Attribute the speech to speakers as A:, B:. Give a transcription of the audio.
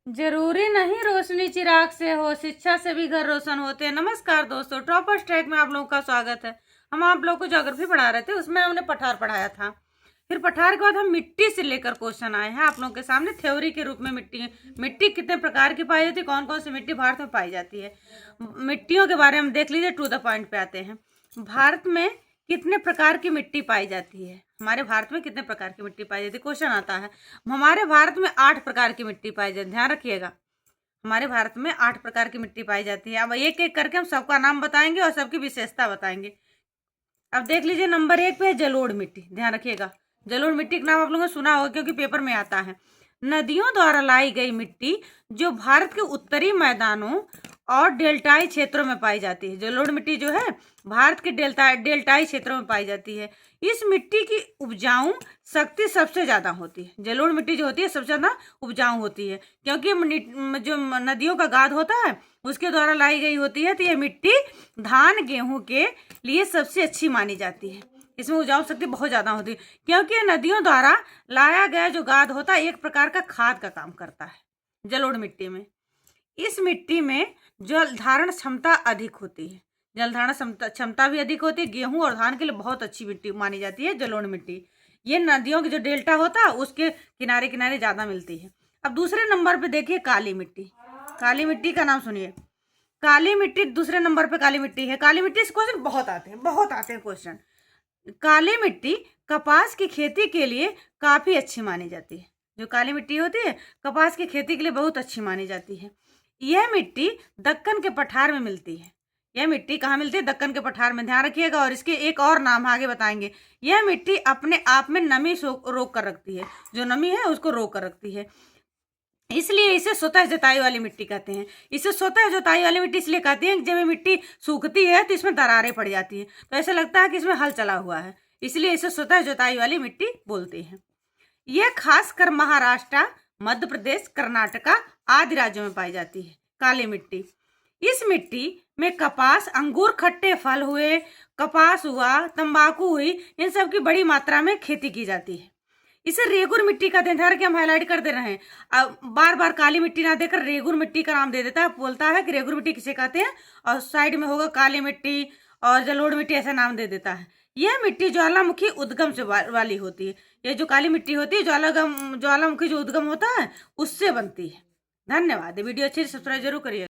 A: जरूरी नहीं रोशनी चिराग से हो, शिक्षा से भी घर रोशन होते हैं। नमस्कार दोस्तों, टॉपर्स ट्रैक में आप लोगों का स्वागत है। हम आप लोगों को ज्योग्राफी पढ़ा रहे थे, उसमें हमने पठार पढ़ाया था। फिर पठार के बाद हम मिट्टी से लेकर क्वेश्चन आए हैं आप लोगों के सामने थ्योरी के रूप में। मिट्टी कितने प्रकार की पाई जाती है, कौन कौन सी मिट्टी भारत में पाई जाती है, मिट्टियों के बारे में देख लीजिए। टू द पॉइंट पे आते हैं। भारत में कितने प्रकार की मिट्टी पाई जाती है, हमारे भारत में कितने प्रकार की मिट्टी पाई जाती है, क्वेश्चन आता है। हमारे भारत में 8 प्रकार की मिट्टी पाई जाती है, ध्यान रखिएगा। हमारे भारत में 8 प्रकार की मिट्टी पाई जाती है। अब एक एक करके हम सबका नाम बताएंगे और सबकी विशेषता बताएंगे। अब देख लीजिए, नंबर 1 पे है जलोढ़ मिट्टी, ध्यान रखिएगा। जलोढ़ मिट्टी का नाम आप लोगों ने सुना होगा क्योंकि पेपर में आता है। नदियों द्वारा लाई गई मिट्टी जो भारत के उत्तरी मैदानों और डेल्टाई क्षेत्रों में पाई जाती है। जलोढ़ मिट्टी जो है भारत के डेल्टाई क्षेत्रों में पाई जाती है। इस मिट्टी की उपजाऊ शक्ति सबसे ज्यादा होती है। जलोढ़ मिट्टी जो होती है सबसे ज्यादा उपजाऊ होती है क्योंकि जो नदियों का गाद होता है उसके द्वारा लाई गई होती है। तो ये मिट्टी धान गेहूं के लिए सबसे अच्छी मानी जाती है। इसमें उपजाऊ शक्ति बहुत ज्यादा होती है क्योंकि नदियों द्वारा लाया गया जो गाद होता है एक प्रकार का खाद का काम करता है जलोढ़ मिट्टी में। इस मिट्टी में जल धारण क्षमता अधिक होती है। जल धारण क्षमता भी अधिक होती है। गेहूं और धान के लिए बहुत अच्छी मिट्टी मानी जाती है जलोढ़ मिट्टी। ये नदियों के जो डेल्टा होता है उसके किनारे किनारे ज्यादा मिलती है। अब दूसरे नंबर पे देखिए काली मिट्टी। काली मिट्टी का नाम सुनिए। काली मिट्टी दूसरे नंबर पे काली मिट्टी है। काली मिट्टी से क्वेश्चन बहुत आते हैं क्वेश्चन। काली मिट्टी कपास की खेती के लिए काफी अच्छी मानी जाती है। जो काली मिट्टी होती है कपास की खेती के लिए बहुत अच्छी मानी जाती है। यह मिट्टी दक्कन के पठार में मिलती है। यह मिट्टी कहाँ मिलती है? दक्कन के पठार में, ध्यान रखिएगा। और इसके एक और नाम आगे बताएंगे। यह मिट्टी अपने आप में नमी रोक कर रखती है। जो नमी है उसको रोक कर रखती है, इसलिए इसे स्वतः जुताई वाली मिट्टी कहते हैं। इसे स्वतः जुताई वाली मिट्टी इसलिए कहते हैं कि जब ये मिट्टी सूखती है तो इसमें दरारें पड़ जाती है, तो ऐसा लगता है कि इसमें हल चला हुआ है, इसलिए इसे स्वतः जुताई वाली मिट्टी बोलते हैं। यह खासकर महाराष्ट्र, मध्य प्रदेश, कर्नाटका आदि राज्यों में पाई जाती है काली मिट्टी। इस मिट्टी में कपास, अंगूर, खट्टे फल हुए, कपास हुआ, तंबाकू हुई, इन सब की बड़ी मात्रा में खेती की जाती है। इसे रेगुर मिट्टी का ध्यान रखिए, हम हाईलाइट कर दे रहे हैं। अब बार बार काली मिट्टी ना देकर रेगुर मिट्टी का नाम दे देता है, बोलता है कि रेगुर मिट्टी किसे कहते हैं, और साइड में होगा काली मिट्टी और जलोढ़ मिट्टी, ऐसा नाम दे देता है। यह मिट्टी ज्वालामुखी उद्गम से वाली होती है। ये जो काली मिट्टी होती है ज्वालामुखी जो उद्गम होता है उससे बनती है। धन्यवाद। वीडियो अच्छी सब्सक्राइब जरूर करिए।